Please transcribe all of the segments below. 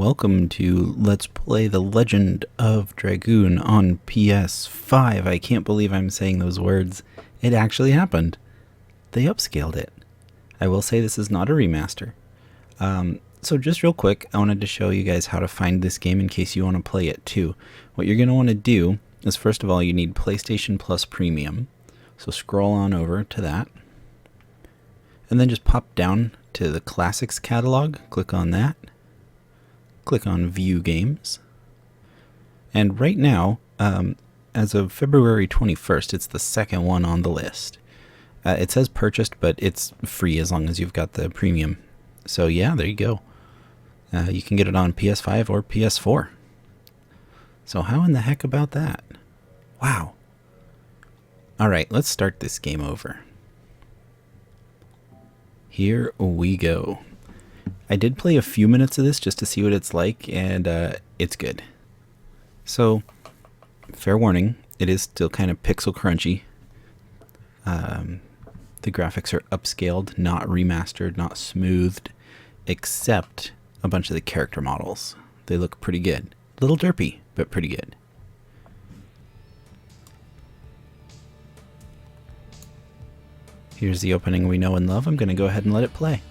welcome to Let's Play The Legend of Dragoon on PS5. I can't believe I'm saying those words. It actually happened. They upscaled it. I will say this is not a remaster. So just real quick, I wanted to show you guys how to find this game in case you want to play it too. What you're going to want to do is, first of all, you need PlayStation Plus Premium. So scroll on over to that. And then just pop down to the Classics catalog, click on that. Click on View Games. And right now, as of February 21st, it's the second one on the list. It says purchased, but it's free as long as you've got the premium. So yeah, there you go. You can get it on PS5 or PS4. So how in the heck about that? Wow. Alright, let's start this game over. Here we go. I did play a few minutes of this just to see what it's like, and it's good. So, fair warning, it is still kind of pixel crunchy. The graphics are upscaled, not remastered, not smoothed, except a bunch of the character models. They look pretty good. A little derpy, but pretty good. Here's the opening we know and love. I'm going to go ahead and let it play.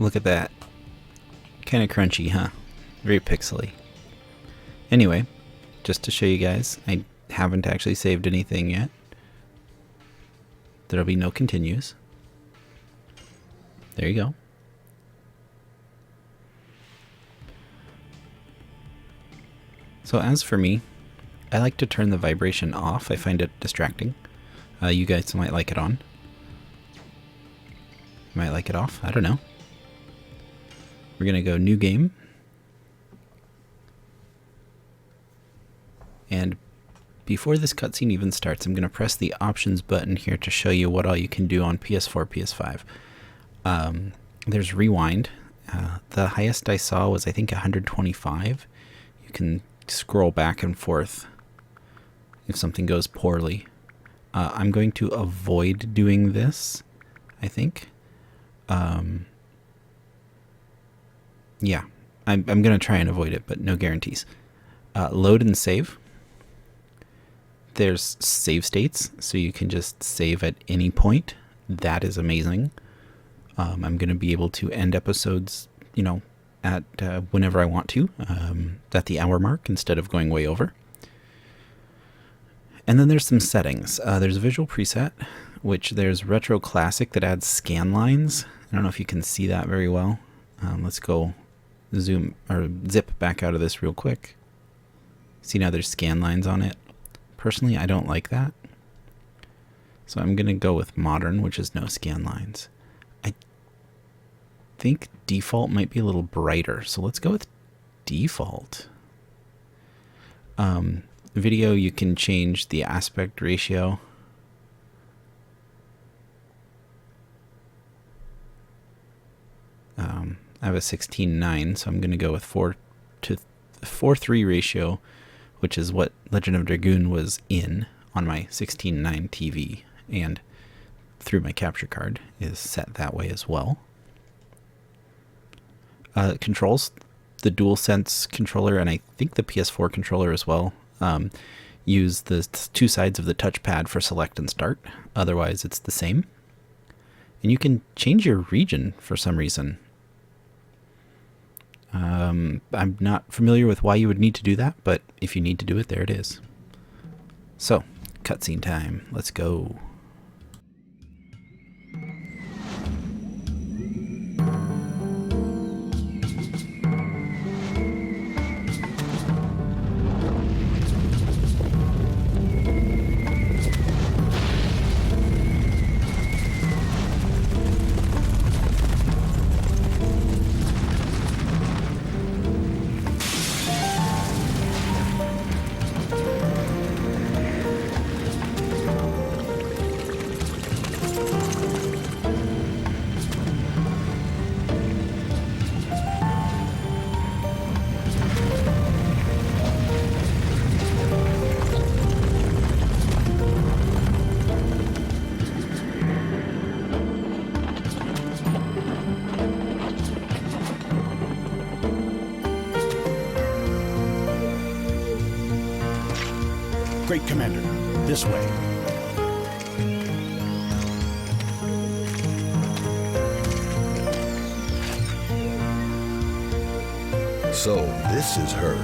Look at that. Kind of crunchy, huh? Very pixely. Anyway, just to show you guys, I haven't actually saved anything yet. There'll be no continues. There you go. So as for me, I like to turn the vibration off. I find it distracting. You guys might like it on. Might like it off. I don't know. We're going to go New Game. And before this cutscene even starts, I'm going to press the Options button here to show you what all you can do on PS4, PS5. There's Rewind. The highest I saw was, I think, 125. You can scroll back and forth if something goes poorly. I'm going to avoid doing this, I think. Yeah, I'm going to try and avoid it, but no guarantees. Load and save. There's save states, so you can just save at any point. That is amazing. I'm going to be able to end episodes, you know, at whenever I want to, at the hour mark instead of going way over. And then there's some settings. There's a visual preset, which there's retro classic that adds scan lines. I don't know if you can see that very well. Let's go zoom or zip back out of this real quick. See, now there's scan lines on it. Personally, I don't like that. So I'm going to go with modern, which is no scan lines. I think default might be a little brighter. So let's go with default. Video, you can change the aspect ratio. I have a 16:9, so I'm going to go with 4:3 ratio, which is what Legend of Dragoon was in on my 16:9 TV, and through my capture card is set that way as well. Controls, the DualSense controller and I think the PS4 controller as well, use the two sides of the touchpad for select and start. Otherwise, it's the same. And you can change your region for some reason. I'm not familiar with why you would need to do that, but if you need to do it, there it is. So, cutscene time. Let's go. Great Commander, this way. So, this is her.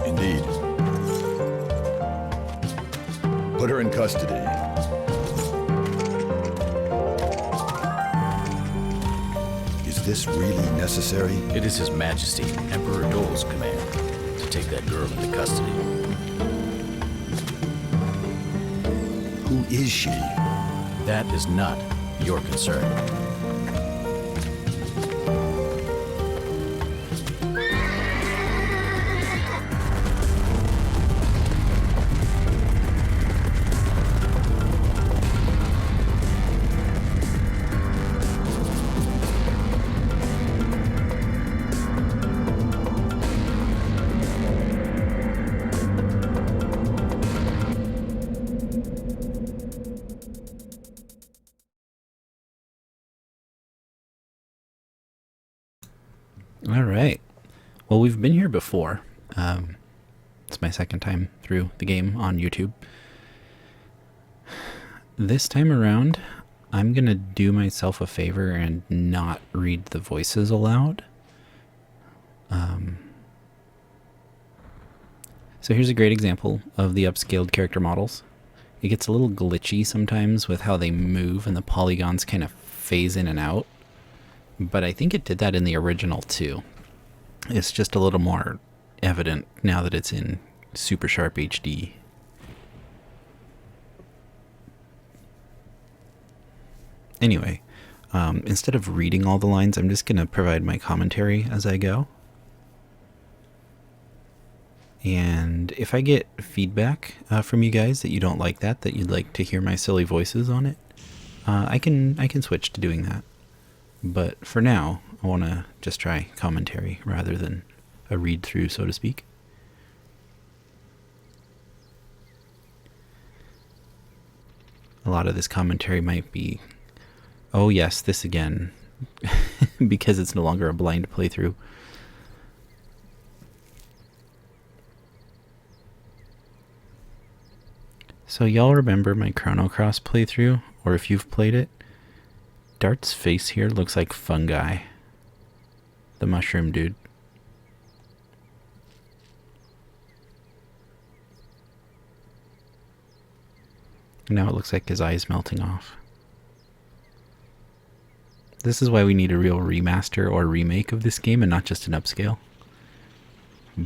Indeed. Put her in custody. Is this really necessary? It is His Majesty, Emperor Dole's command to take that girl into custody. Who is she? That is not your concern. All right. Well, we've been here before. It's my second time through the game on YouTube. This time around, I'm going to do myself a favor and not read the voices aloud. So here's a great example of the upscaled character models. It gets a little glitchy sometimes with how they move and the polygons kind of phase in and out. But I think it did that in the original too. It's just a little more evident now that it's in super sharp HD. Anyway, instead of reading all the lines, I'm just going to provide my commentary as I go. And if I get feedback from you guys that you don't like that you'd like to hear my silly voices on it, I can switch to doing that. But for now, I want to just try commentary rather than a read-through, so to speak. A lot of this commentary might be, oh yes, this again, because it's no longer a blind playthrough. So y'all remember my Chrono Cross playthrough, or if you've played it? Dart's face here looks like fungi. The mushroom dude. Now it looks like his eye's melting off. This is why we need a real remaster or remake of this game and not just an upscale.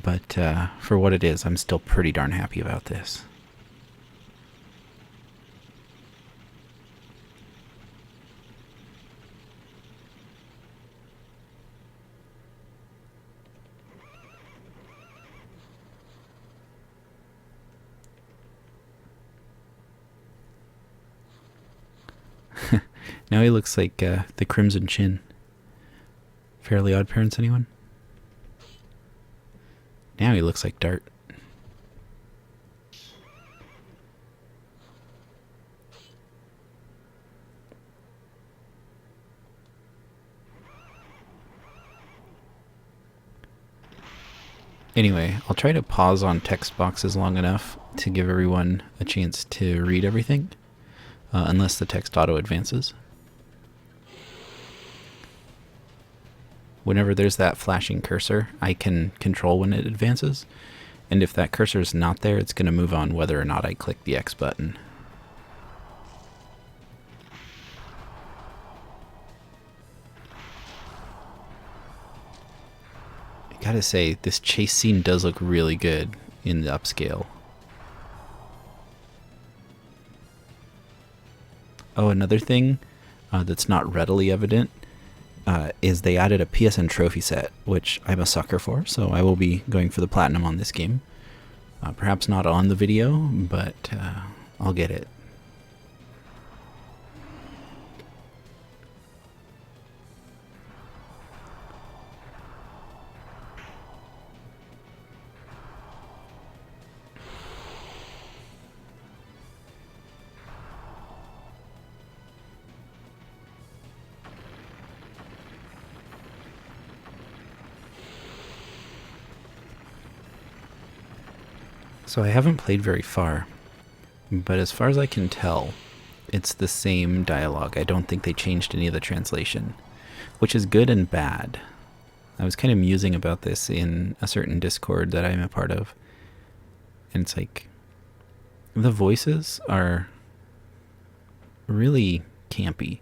But for what it is, I'm still pretty darn happy about this. Now he looks like the Crimson Chin. Fairly Odd Parents, anyone? Now he looks like Dart. Anyway, I'll try to pause on text boxes long enough to give everyone a chance to read everything, unless the text auto advances. Whenever there's that flashing cursor, I can control when it advances, and if that cursor is not there, it's going to move on whether or not I click the X button. I gotta say, this chase scene does look really good in the upscale. Oh, another thing that's not readily evident is they added a PSN trophy set, which I'm a sucker for, so I will be going for the platinum on this game. Perhaps not on the video, but I'll get it. So I haven't played very far, but as far as I can tell, it's the same dialogue. I don't think they changed any of the translation, which is good and bad. I was kind of musing about this in a certain Discord that I'm a part of, and it's like, the voices are really campy,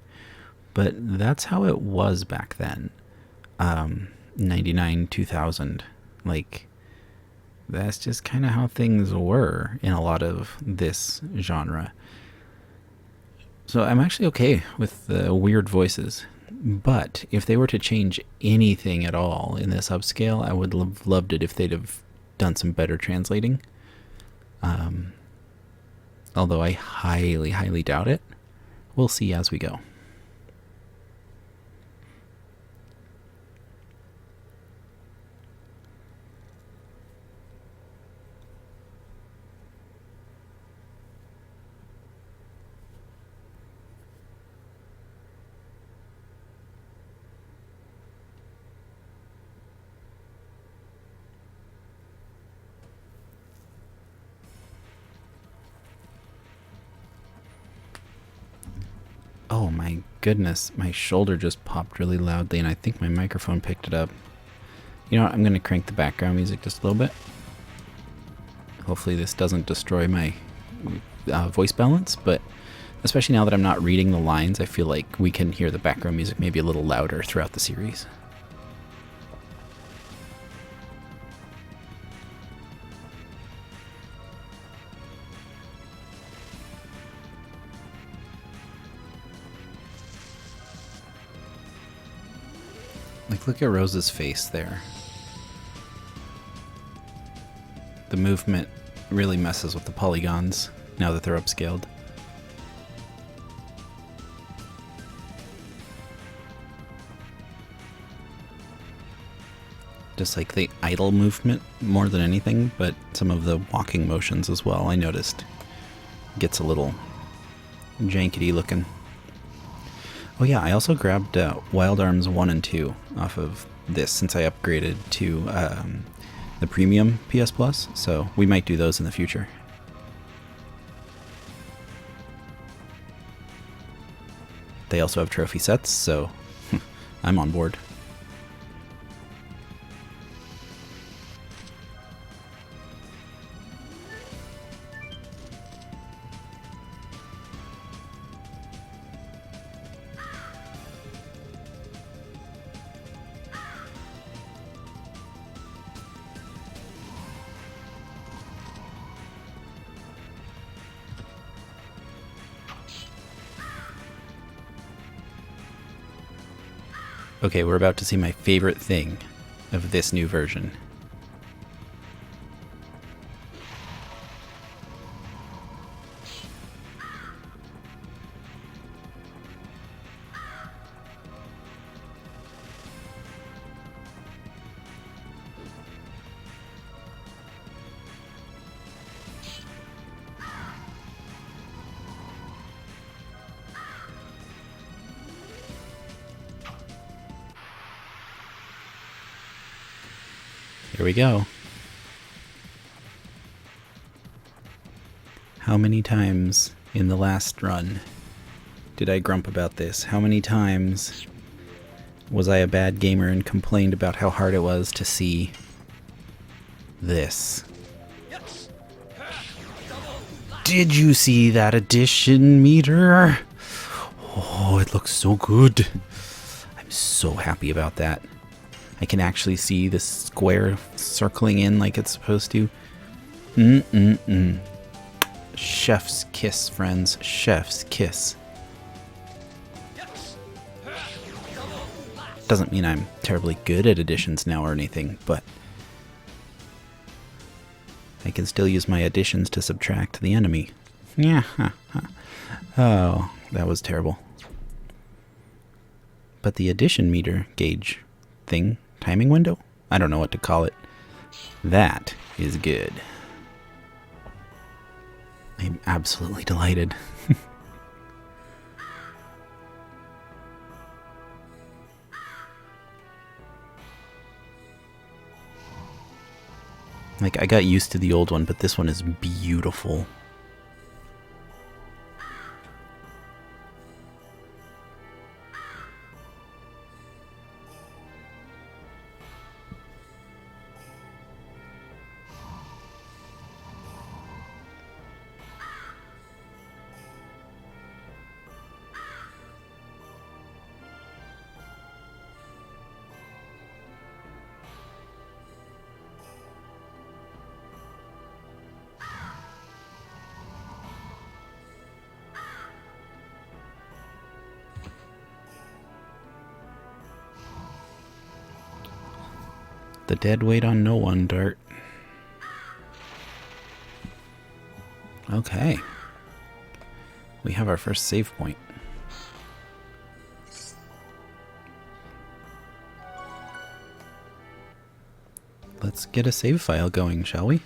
but that's how it was back then. 99, 2000, like, that's just kind of how things were in a lot of this genre. So I'm actually okay with the weird voices, but if they were to change anything at all in this upscale, I would have loved it if they'd have done some better translating. Although I highly, highly doubt it. We'll see as we go. Oh my goodness, my shoulder just popped really loudly and I think my microphone picked it up. You know what, I'm going to crank the background music just a little bit. Hopefully this doesn't destroy my voice balance, but especially now that I'm not reading the lines, I feel like we can hear the background music maybe a little louder throughout the series. Like, look at Rose's face there. The movement really messes with the polygons now that they're upscaled. Just like the idle movement more than anything, but some of the walking motions as well, I noticed. Gets a little jankety looking. Oh yeah, I also grabbed Wild Arms 1 and 2 off of this since I upgraded to the premium PS Plus, so we might do those in the future. They also have trophy sets, so I'm on board. Okay, we're about to see my favorite thing of this new version. Here we go. How many times in the last run did I grump about this? How many times was I a bad gamer and complained about how hard it was to see this? Did you see that addition meter? Oh, it looks so good. I'm so happy about that. I can actually see the square circling in like it's supposed to. Chef's kiss, friends. Chef's kiss. Doesn't mean I'm terribly good at additions now or anything, but I can still use my additions to subtract the enemy. Yeah. Oh, that was terrible. But the addition meter gauge thing, timing window? I don't know what to call it. That is good. I'm absolutely delighted. Like, I got used to the old one, but this one is beautiful. The dead wait on no one, Dart. Okay. We have our first save point. Let's get a save file going, shall we?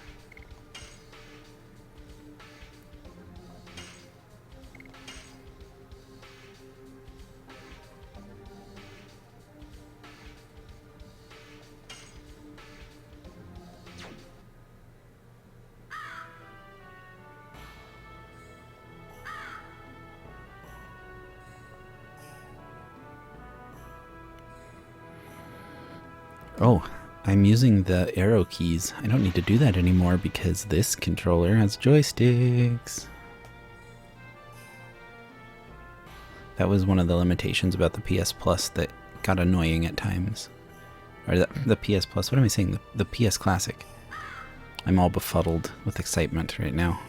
Oh, I'm using the arrow keys. I don't need to do that anymore because this controller has joysticks. That was one of the limitations about the PS Plus that got annoying at times. Or the PS Plus, what am I saying? The PS Classic. I'm all befuddled with excitement right now.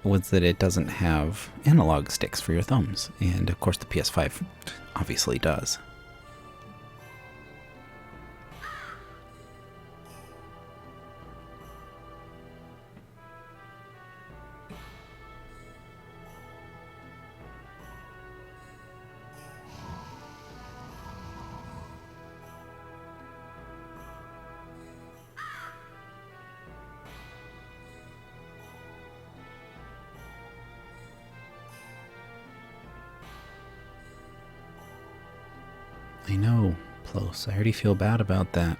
Was that it doesn't have analog sticks for your thumbs, and of course the PS5 obviously does. I know, Plos. I already feel bad about that.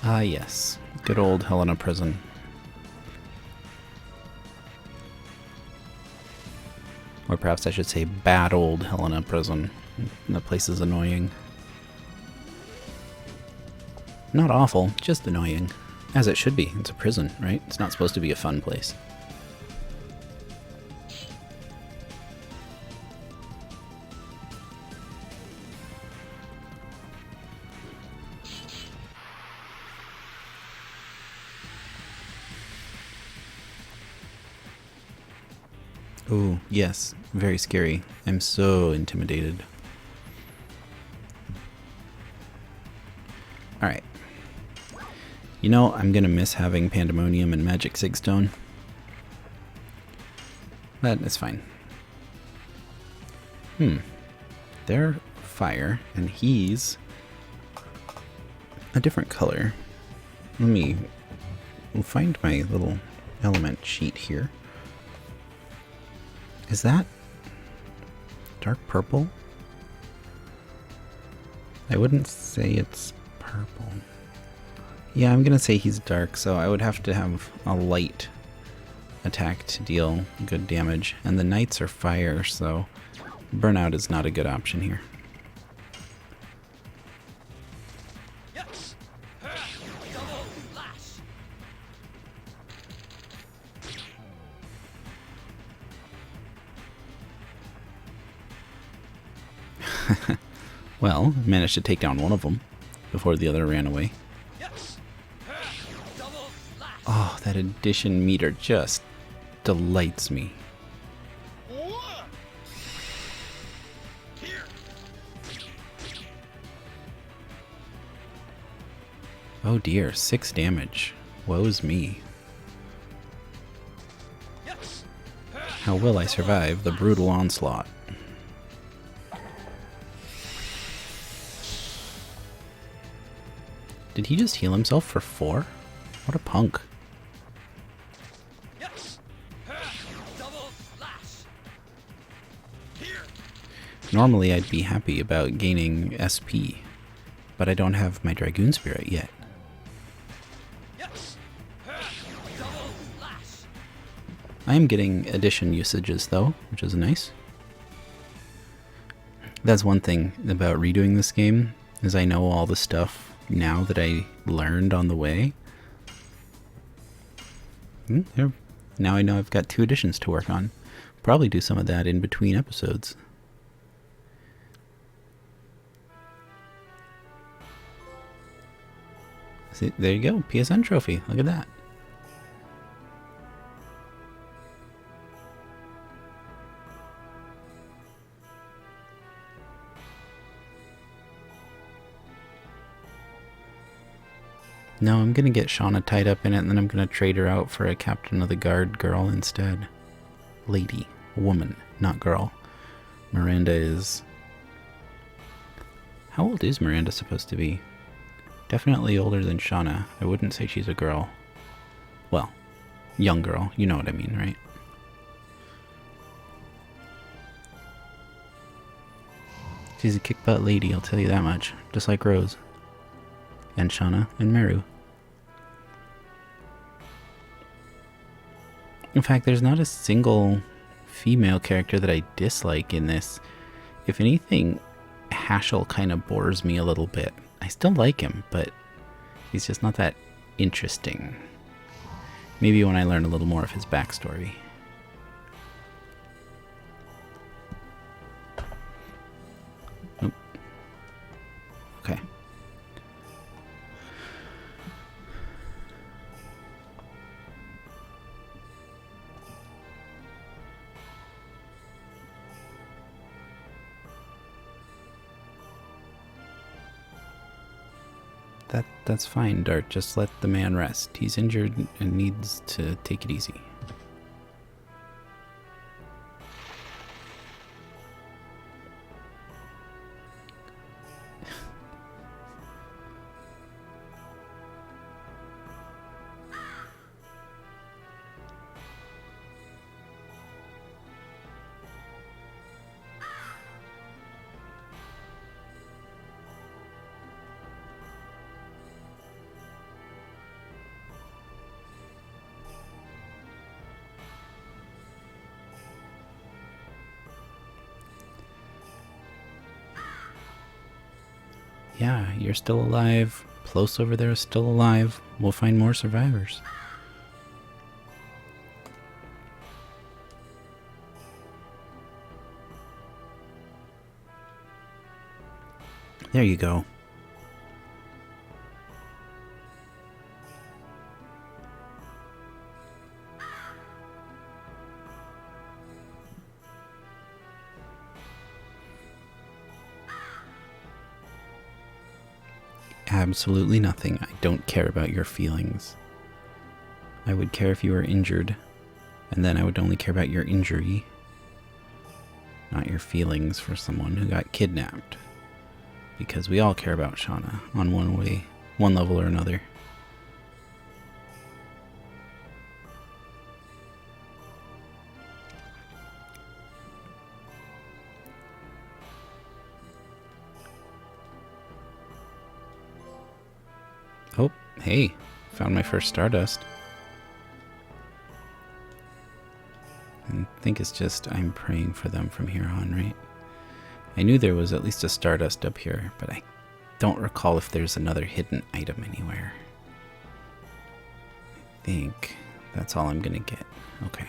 Ah, yes. Good old Helena Prison. Or perhaps I should say bad old Helena Prison. The place is annoying. Not awful, just annoying. As it should be. It's a prison, right? It's not supposed to be a fun place. Oh, yes. Very scary. I'm so intimidated. Alright. You know, I'm gonna miss having Pandemonium and Magic Sigstone. But it's fine. They're fire, and he's a different color. We'll find my little element sheet here. Is that dark purple? I wouldn't say it's purple. Yeah, I'm gonna say he's dark, so I would have to have a light attack to deal good damage. And the knights are fire, so burnout is not a good option here. Well, managed to take down one of them before the other ran away. Oh, that addition meter just delights me. Oh dear, 6 damage. Woe's me. How will I survive the brutal onslaught? Did he just heal himself for 4? What a punk. Normally I'd be happy about gaining SP, but I don't have my Dragoon Spirit yet. I am getting addition usages though, which is nice. That's one thing about redoing this game, is I know all the stuff now that I learned on the way. Now I know I've got 2 additions to work on. Probably do some of that in between episodes. See, there you go, PSN trophy. Look at that. No, I'm gonna get Shauna tied up in it, and then I'm gonna trade her out for a Captain of the Guard girl instead. Lady. Woman, not girl. Miranda is... How old is Miranda supposed to be? Definitely older than Shauna. I wouldn't say she's a girl. Well, young girl. You know what I mean, right? She's a kick-butt lady, I'll tell you that much. Just like Rose. And Shauna and Meru. In fact, there's not a single female character that I dislike in this. If anything, Hashel kind of bores me a little bit. I still like him, but he's just not that interesting. Maybe when I learn a little more of his backstory. Nope. Okay. That's fine, Dart. Just let the man rest. He's injured and needs to take it easy. Yeah, you're still alive. Plos over there is still alive. We'll find more survivors. There you go. Absolutely nothing. I don't care about your feelings. I would care if you were injured, and then I would only care about your injury, not your feelings for someone who got kidnapped. Because we all care about Shauna on one level or another. Oh, hey, found my first Stardust. I think it's just I'm praying for them from here on, right? I knew there was at least a Stardust up here, but I don't recall if there's another hidden item anywhere. I think that's all I'm gonna get. Okay.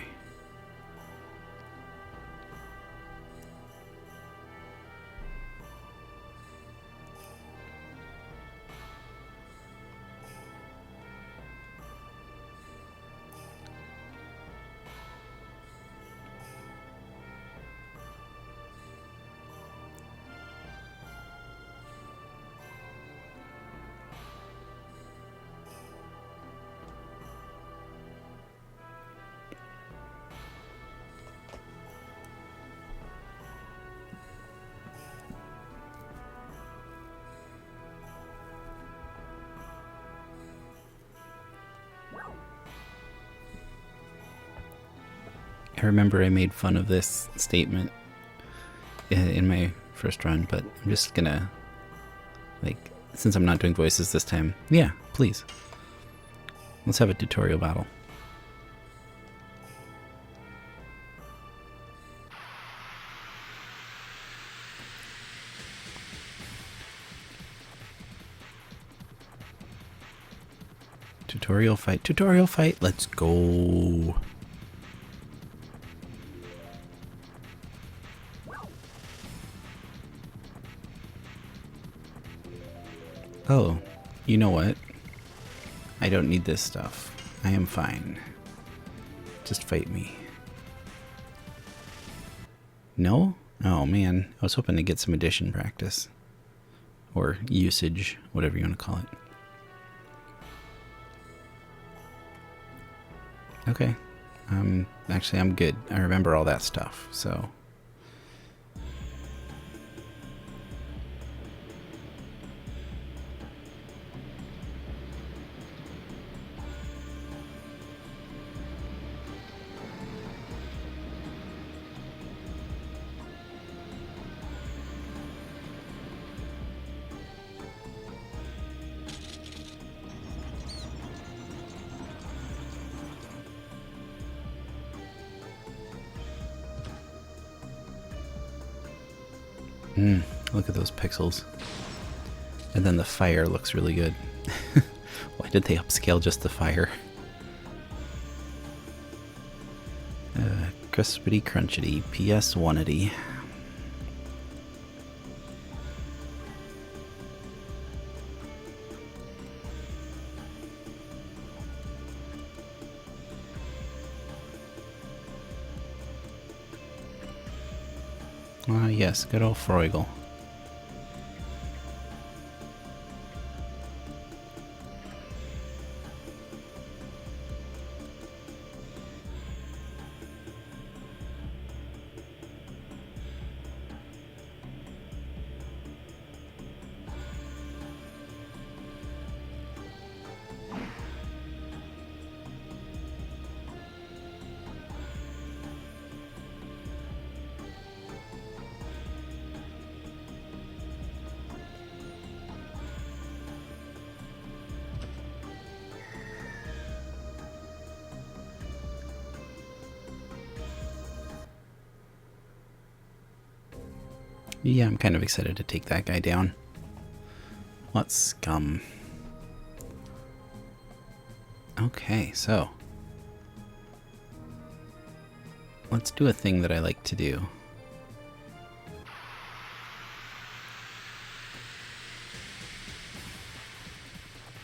I remember I made fun of this statement in my first run, but I'm just gonna, like, since I'm not doing voices this time, yeah, please. Let's have a tutorial battle. Tutorial fight, let's go. Oh, you know what? I don't need this stuff. I am fine. Just fight me. No? Oh man, I was hoping to get some addition practice. Or usage, whatever you want to call it. Okay. Actually, I'm good. I remember all that stuff, so... Look at those pixels. And then the fire looks really good. Why did they upscale just the fire? Crispity crunchity, PS 180. Ah, yes, good old Freugal. Yeah, I'm kind of excited to take that guy down. What scum? Okay, so let's do a thing that I like to do.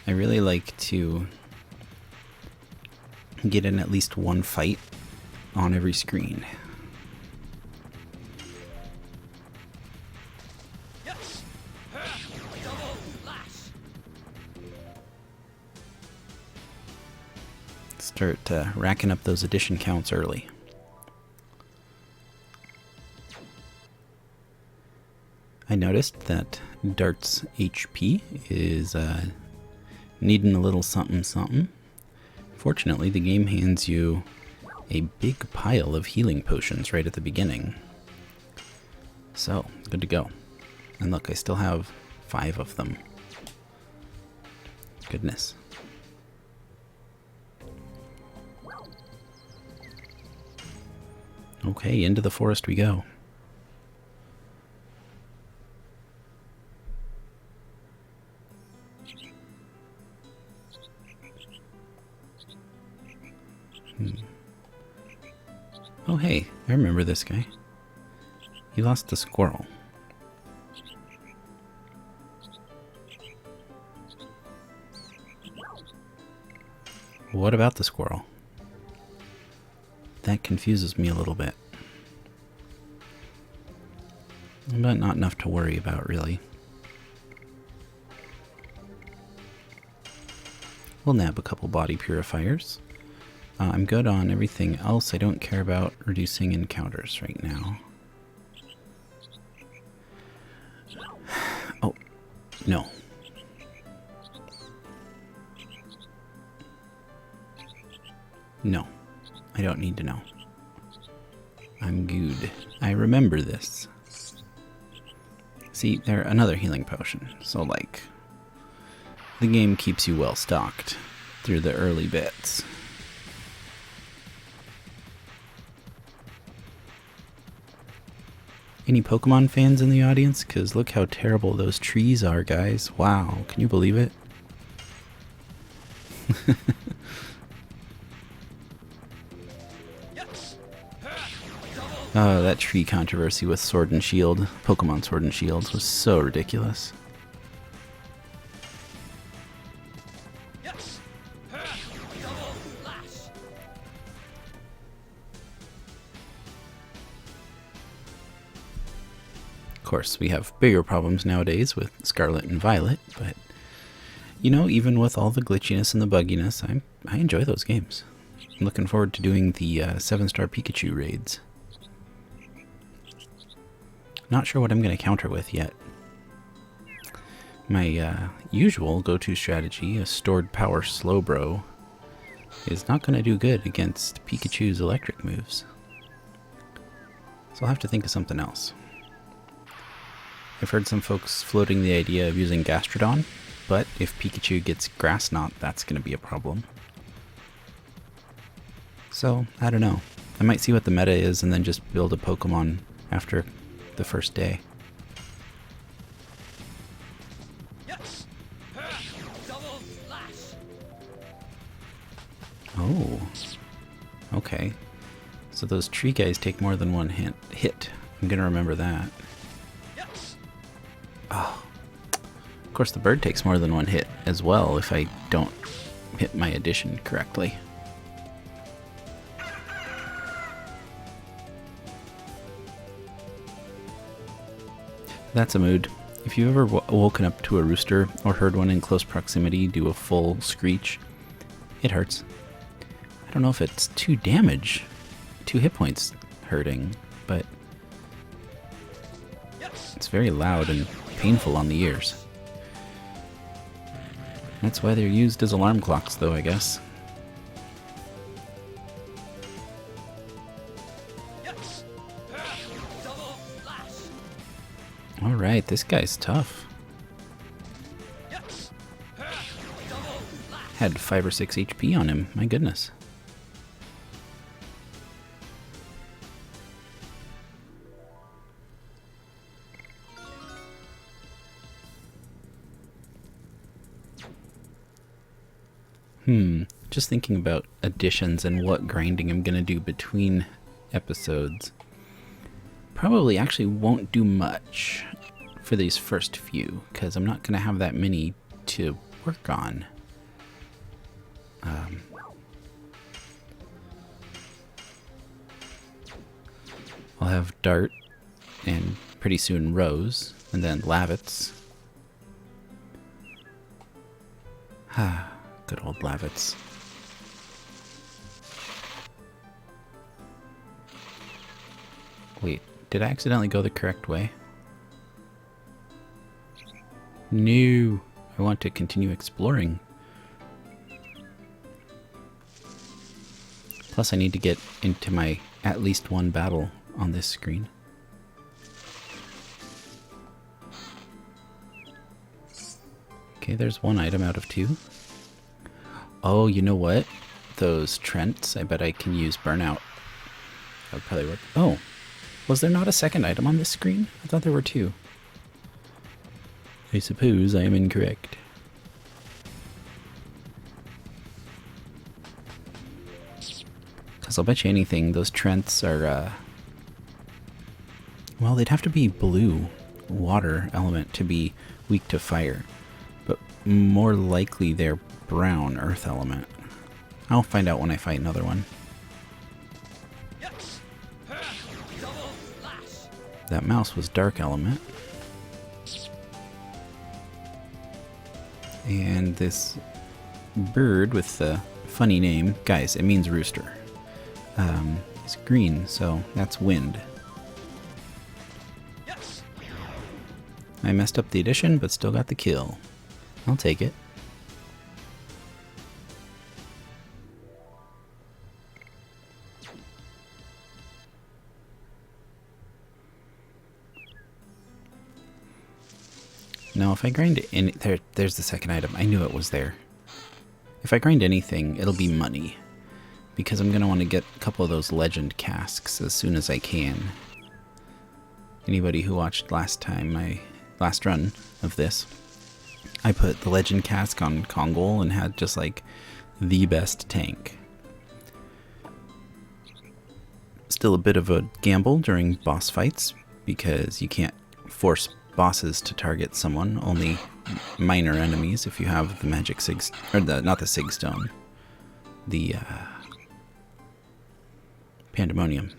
I really like to get in at least one fight on every screen. Start racking up those addition counts early. I noticed that Dart's HP is needing a little something something. Fortunately, the game hands you a big pile of healing potions right at the beginning. So, good to go. And look, I still have 5 of them. Goodness. Okay, into the forest we go. Oh hey, I remember this guy. He lost a squirrel. What about the squirrel? That confuses me a little bit. But not enough to worry about, really. We'll nab a couple body purifiers. I'm good on everything else. I don't care about reducing encounters right now. Oh, no. No, I don't need to know. I'm good. I remember this. See, they're another healing potion. So, like, the game keeps you well stocked through the early bits. Any Pokemon fans in the audience? Because look how terrible those trees are, guys. Wow, can you believe it? Oh, that tree controversy with Sword and Shield, Pokemon Sword and Shield, was so ridiculous. Of course, we have bigger problems nowadays with Scarlet and Violet, but, you know, even with all the glitchiness and the bugginess, I enjoy those games. I'm looking forward to doing the 7-star Pikachu raids. Not sure what I'm going to counter with yet. My usual go-to strategy, a stored power Slowbro, is not going to do good against Pikachu's electric moves. So I'll have to think of something else. I've heard some folks floating the idea of using Gastrodon, but if Pikachu gets Grass Knot, that's going to be a problem. So, I don't know. I might see what the meta is and then just build a Pokemon after the first day. Oh, okay. So those tree guys take more than one hit. I'm gonna remember that. Oh, of course the bird takes more than one hit as well if I don't hit my addition correctly. That's a mood. If you've ever woken up to a rooster or heard one in close proximity do a full screech, it hurts. I don't know if it's 2 damage, 2 hit points hurting, but it's very loud and painful on the ears. That's why they're used as alarm clocks, though, I guess. Alright, this guy's tough. Had 5 or 6 HP on him, my goodness. Just thinking about additions and what grinding I'm going to do between episodes. Probably actually won't do much for these first few, because I'm not going to have that many to work on. I'll have Dart, and pretty soon Rose, and then Lavitz. Good old Lavitz. Wait, did I accidentally go the correct way? No, I want to continue exploring. Plus I need to get into my at least one battle on this screen. Okay, there's one item out of 2. Oh, you know what? Those Trents, I bet I can use Burnout. That would probably work. Oh, was there not a second item on this screen? I thought there were 2. I suppose I am incorrect. Because I'll bet you anything, those Trents are, well, they'd have to be blue water element to be weak to fire. But more likely they're brown earth element. I'll find out when I fight another one. That mouse was dark element. And this bird with the funny name, guys, it means rooster. It's green, so that's wind. I messed up the addition, but still got the kill. I'll take it. Now, if I grind any... There's the second item. I knew it was there. If I grind anything, it'll be money. Because I'm going to want to get a couple of those legend casks as soon as I can. Anybody who watched last time, my last run of this, I put the legend cask on Kongol and had just like the best tank. Still a bit of a gamble during boss fights because you can't force bosses to target someone, only minor enemies if you have the magic sig, or not the sig stone, the pandemonium.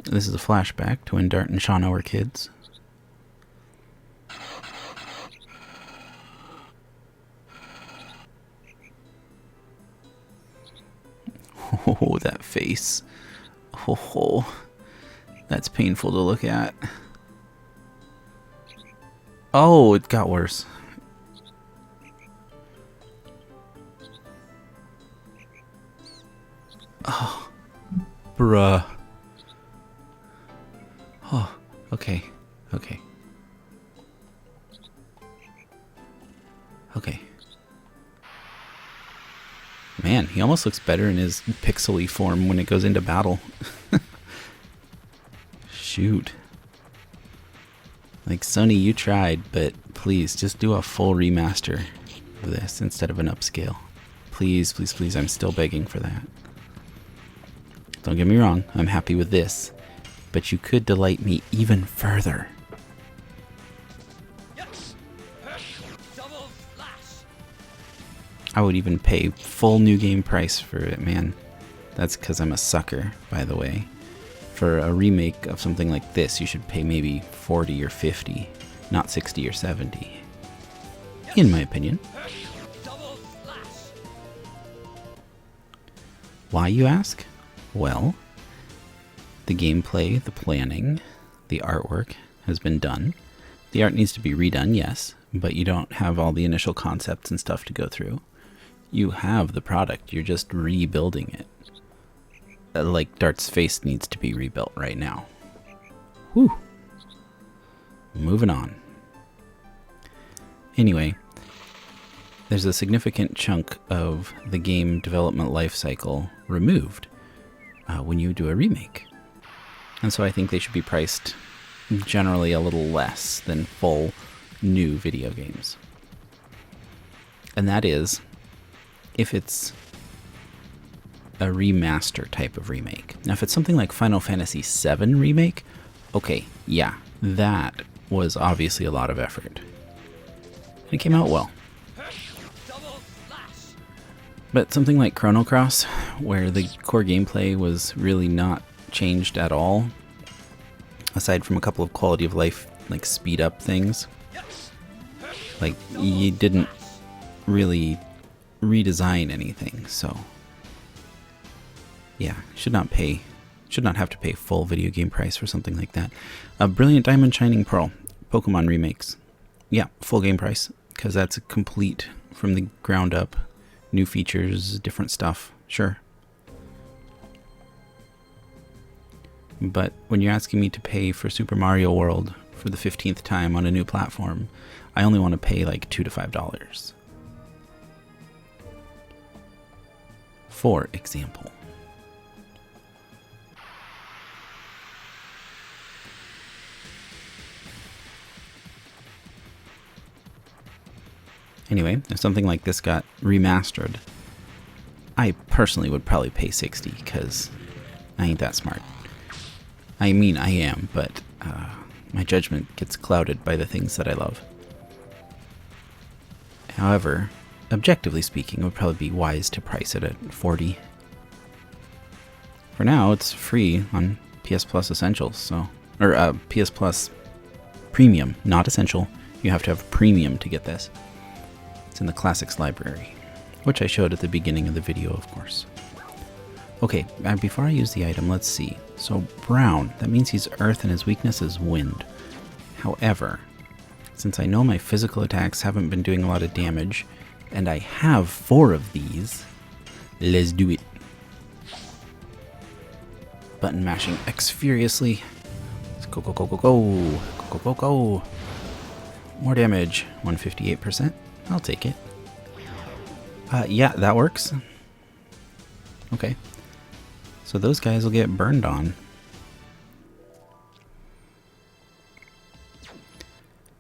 This is a flashback to when Dart and Shauna were kids. Oh, that face. Oh, that's painful to look at. Oh, it got worse. Oh, bruh. Oh, okay. Okay. Okay. Man, he almost looks better in his pixely form when it goes into battle. Shoot. Like, Sony, you tried, but please, just do a full remaster of this instead of an upscale. Please, please, please, I'm still begging for that. Don't get me wrong, I'm happy with this, but you could delight me even further. I would even pay full new game price for it, man. That's because I'm a sucker, by the way. For a remake of something like this, you should pay maybe 40 or 50, not 60 or 70. In my opinion. Why, you ask? Well, the gameplay, the planning, the artwork has been done. The art needs to be redone, yes, but you don't have all the initial concepts and stuff to go through. You have the product, you're just rebuilding it. Like Dart's face needs to be rebuilt right now. Whew. Moving on. Anyway, there's a significant chunk of the game development life cycle removed when you do a remake. And so I think they should be priced generally a little less than full new video games. And that is if it's a remaster type of remake. Now, if it's something like Final Fantasy VII Remake, okay, yeah, that was obviously a lot of effort. And it came out well. But something like Chrono Cross, where the core gameplay was really not changed at all, aside from a couple of quality of life, like speed up things, like you didn't really redesign anything, so yeah, should not have to pay full video game price for something like that. Brilliant Diamond Shining Pearl, Pokemon remakes, yeah, full game price, because that's a complete from the ground up, new features, different stuff, sure. But when you're asking me to pay for Super Mario World for the 15th time on a new platform, I only want to pay like $2 to $5. For example. Anyway, if something like this got remastered, I personally would probably pay $60 because I ain't that smart. I mean, I am, but my judgment gets clouded by the things that I love. However, objectively speaking, it would probably be wise to price it at $40. For now, it's free on PS Plus Essentials, so PS Plus Premium, not Essential. You have to have Premium to get this. It's in the Classics library, which I showed at the beginning of the video, of course. Okay, before I use the item, let's see. So brown, that means he's earth and his weakness is wind. However, since I know my physical attacks haven't been doing a lot of damage, and I have 4 of these, let's do it. Button mashing X furiously. Let's go, go, go, go, go. Go, go, go, go. More damage, 158%. I'll take it. Yeah, that works. Okay. So those guys will get burned on.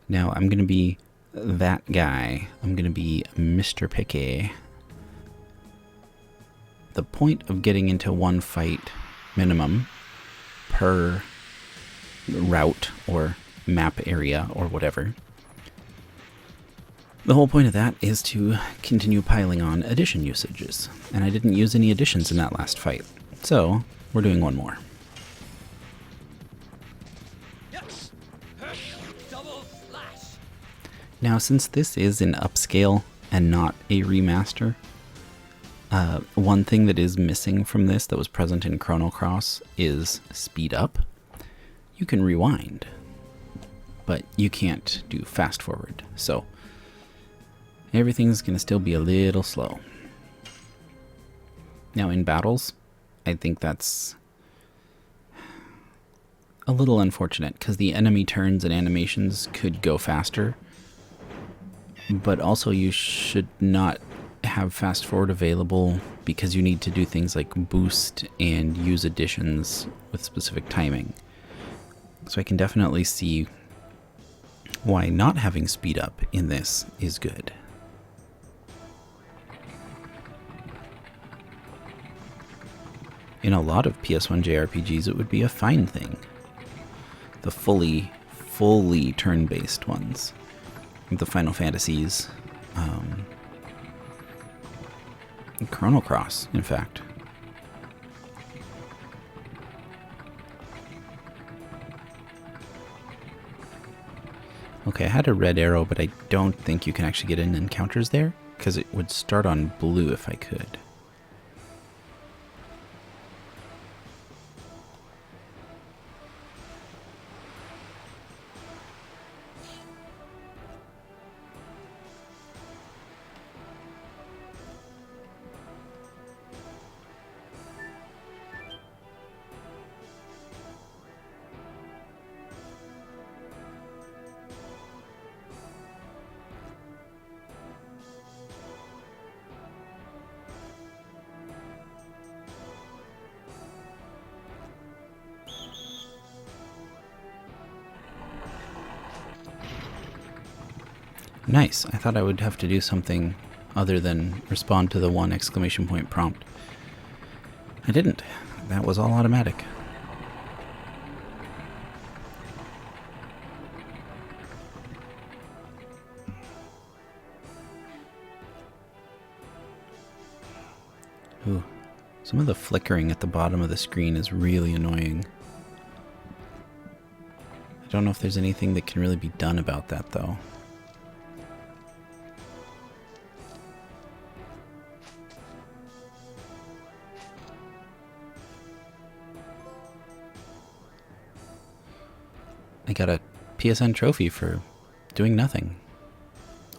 Now I'm going to be that guy. I'm going to be Mr. Picky. The point of getting into one fight minimum per route or map area or whatever. The whole point of that is to continue piling on addition usages, and I didn't use any additions in that last fight, so we're doing one more. Now, since this is an upscale and not a remaster, one thing that is missing from this that was present in Chrono Cross is speed up. You can rewind, but you can't do fast forward, so everything's going to still be a little slow. Now in battles, I think that's a little unfortunate because the enemy turns and animations could go faster, but also you should not have fast forward available because you need to do things like boost and use additions with specific timing. So I can definitely see why not having speed up in this is good. In a lot of PS1 JRPGs, it would be a fine thing. The fully turn-based ones. The Final Fantasies. Chrono Cross, in fact. Okay, I had a red arrow, but I don't think you can actually get in encounters there, because it would start on blue if I could. Nice. I thought I would have to do something other than respond to the one exclamation point prompt. I didn't. That was all automatic. Ooh. Some of the flickering at the bottom of the screen is really annoying. I don't know if there's anything that can really be done about that, though. I got a PSN trophy for doing nothing.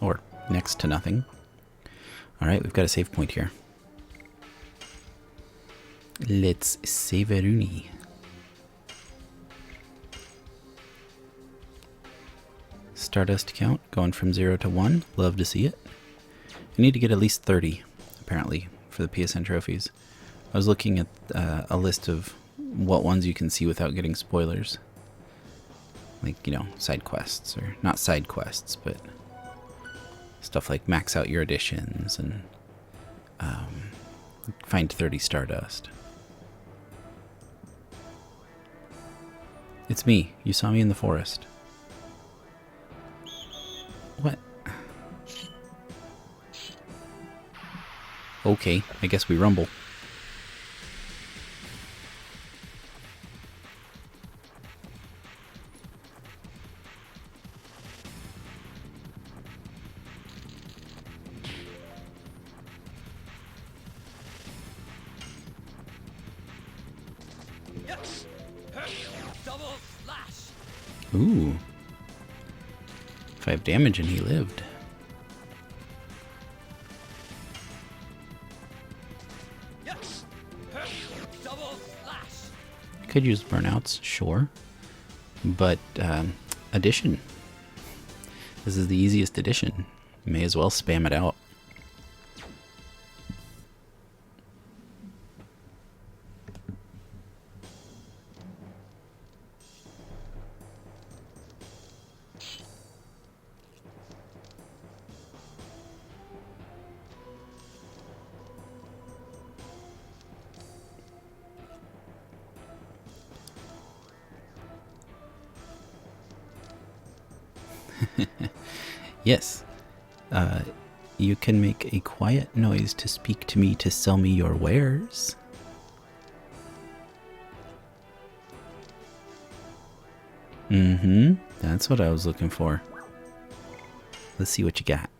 Or next to nothing. Alright, we've got a save point here. Let's save a Rooney. Stardust count going from 0 to 1. Love to see it. I need to get at least 30, apparently, for the PSN trophies. I was looking at a list of what ones you can see without getting spoilers. Like, you know, side quests, or not side quests, but stuff like max out your editions and find 30 Stardust. It's me. You saw me in the forest. What? Okay, I guess we rumble. Ooh. 5 damage and he lived. Could use burnouts, sure. But, addition. This is the easiest addition. May as well spam it out. Yes. You can make a quiet noise to speak to me to sell me your wares. Mm-hmm. That's what I was looking for. Let's see what you got.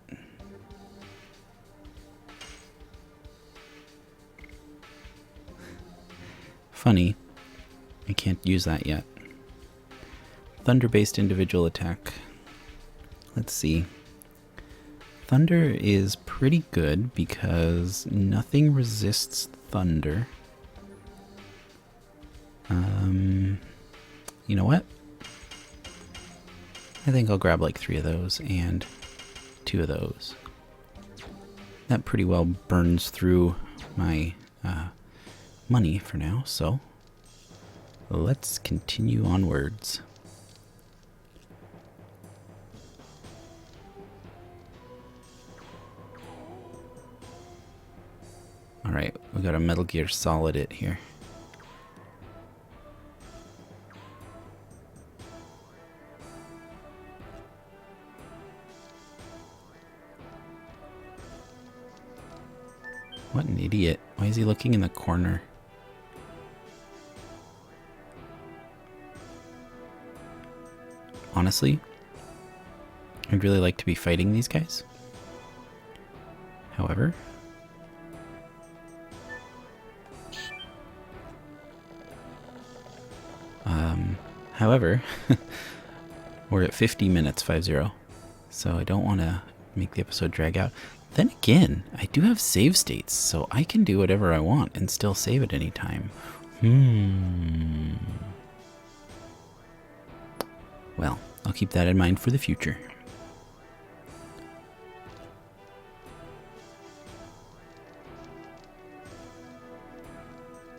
Funny. I can't use that yet. Thunder-based individual attack. Let's see. Thunder is pretty good because nothing resists thunder. You know what? I think I'll grab like 3 of those and 2 of those. That pretty well burns through my money for now, so let's continue onwards. Alright, we got a Metal Gear Solid it here. What an idiot. Why is he looking in the corner? Honestly, I'd really like to be fighting these guys. However, we're at 50 minutes, 50. So I don't want to make the episode drag out. Then again, I do have save states, so I can do whatever I want and still save at any time. Well, I'll keep that in mind for the future.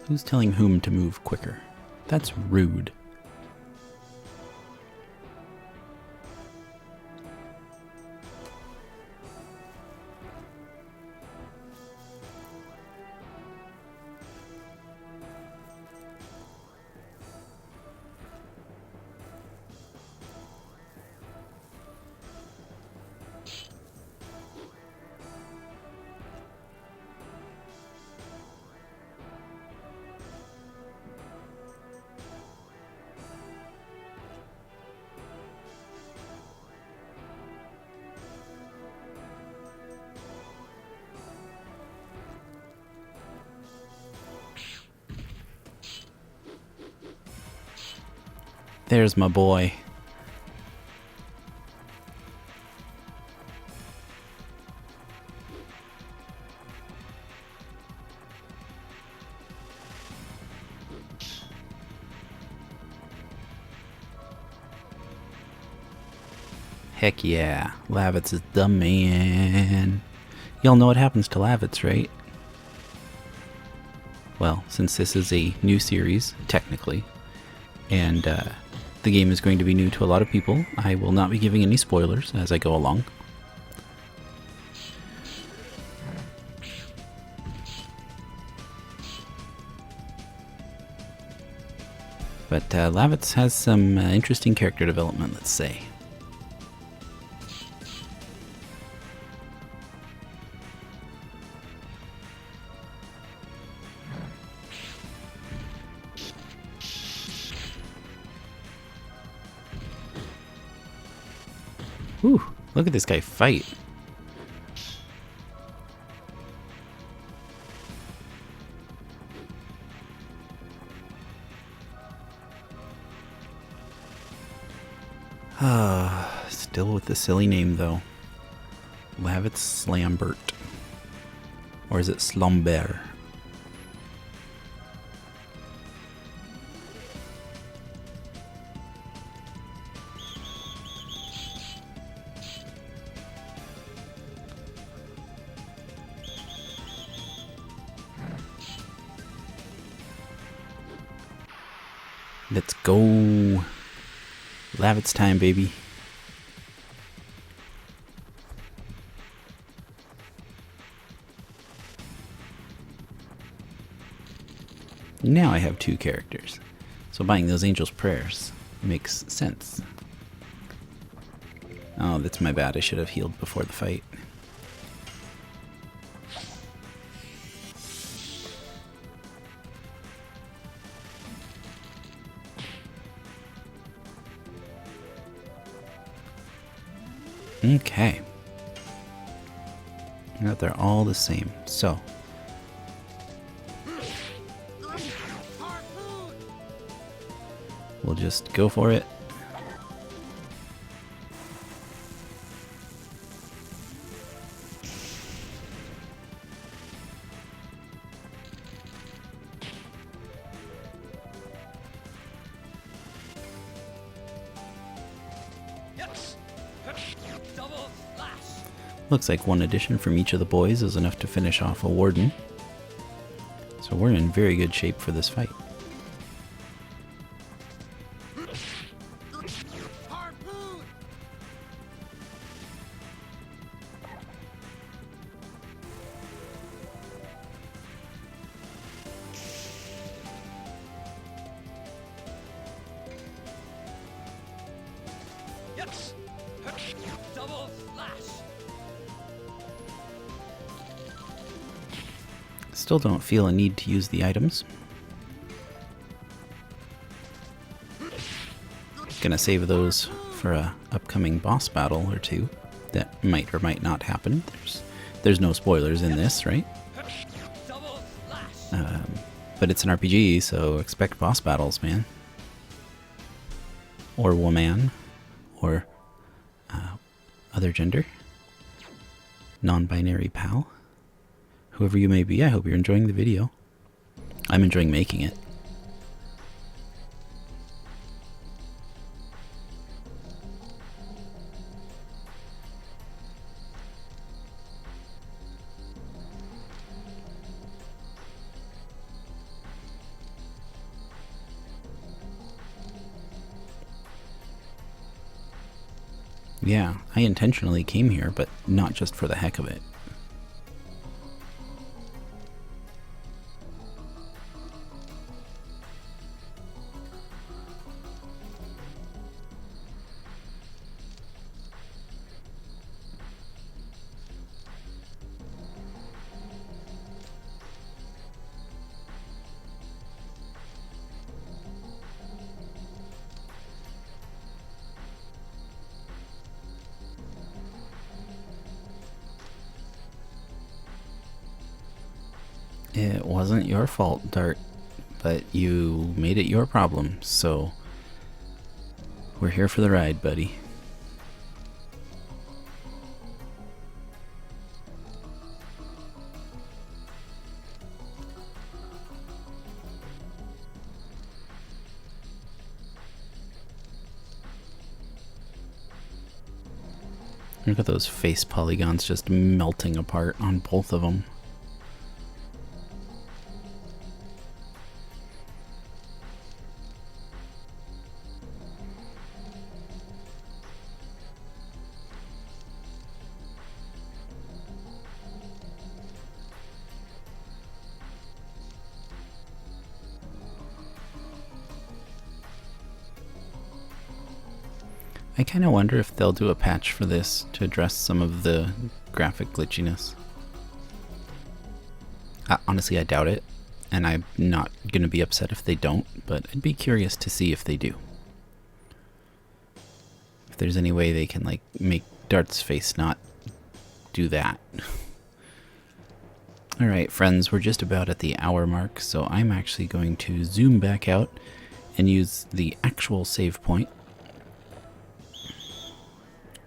Who's telling whom to move quicker? That's rude. There's my boy. Heck yeah, Lavitz is the man. Y'all know what happens to Lavitz, right? Well, since this is a new series, technically, and the game is going to be new to a lot of people, I will not be giving any spoilers as I go along. But Lavitz has some interesting character development, let's say. Whew, look at this guy fight. Still with the silly name though. Lavitz Slambert. Or is it Slumber? Let's go. Lavitz time, baby. Now I have two characters. So buying those Angel's Prayers makes sense. Oh, that's my bad. I should have healed before the fight. Okay. Now they're all the same. So. We'll just go for it. Looks like one addition from each of the boys is enough to finish off a warden. So we're in very good shape for this fight. Still don't feel a need to use the items. Gonna save those for a upcoming boss battle or two that might or might not happen. There's no spoilers in this, right? But it's an RPG, so expect boss battles, man. Or woman, or other gender, non-binary pal. Whoever you may be, I hope you're enjoying the video. I'm enjoying making it. Yeah, I intentionally came here, but not just for the heck of it. It wasn't your fault, Dart, but you made it your problem, so We're here for the ride, buddy. Look at those face polygons just melting apart on both of them. I kind of wonder if they'll do a patch for this to address some of the graphic glitchiness. Honestly, I doubt it, and I'm not going to be upset if they don't, but I'd be curious to see if they do. If there's any way they can, like, make Dart's face not do that. Alright, friends, we're just about at the hour mark, so I'm actually going to zoom back out and use the actual save point.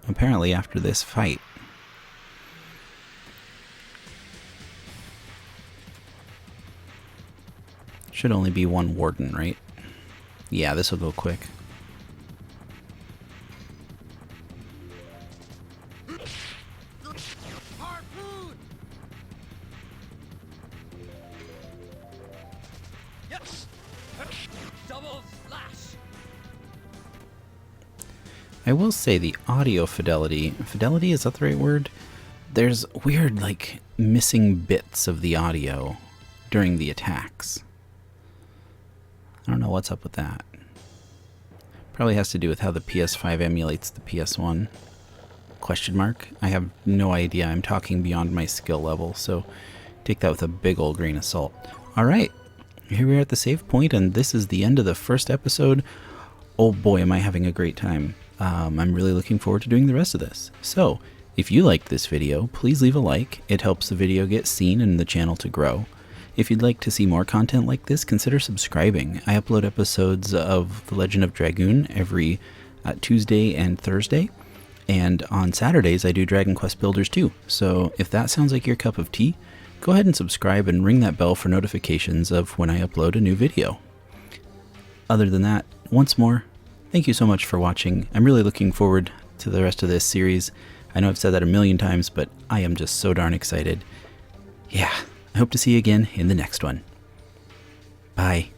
Apparently after this fight. Should only be one warden, right? Yeah, this will go quick. I will say the audio fidelity, is that the right word? There's weird, like, missing bits of the audio during the attacks. I don't know what's up with that. Probably has to do with how the PS5 emulates the PS1. Question mark? I have no idea. I'm talking beyond my skill level, so take that with a big old grain of salt. Alright, here we are at the save point, and this is the end of the first episode. Oh boy, am I having a great time. I'm really looking forward to doing the rest of this. So, if you liked this video, please leave a like. It helps the video get seen and the channel to grow. If you'd like to see more content like this, consider subscribing. I upload episodes of The Legend of Dragoon every Tuesday and Thursday. And on Saturdays, I do Dragon Quest Builders too. So if that sounds like your cup of tea, go ahead and subscribe and ring that bell for notifications of when I upload a new video. Other than that, once more, thank you so much for watching. I'm really looking forward to the rest of this series. I know I've said that a million times, but I am just so darn excited. Yeah, I hope to see you again in the next one. Bye.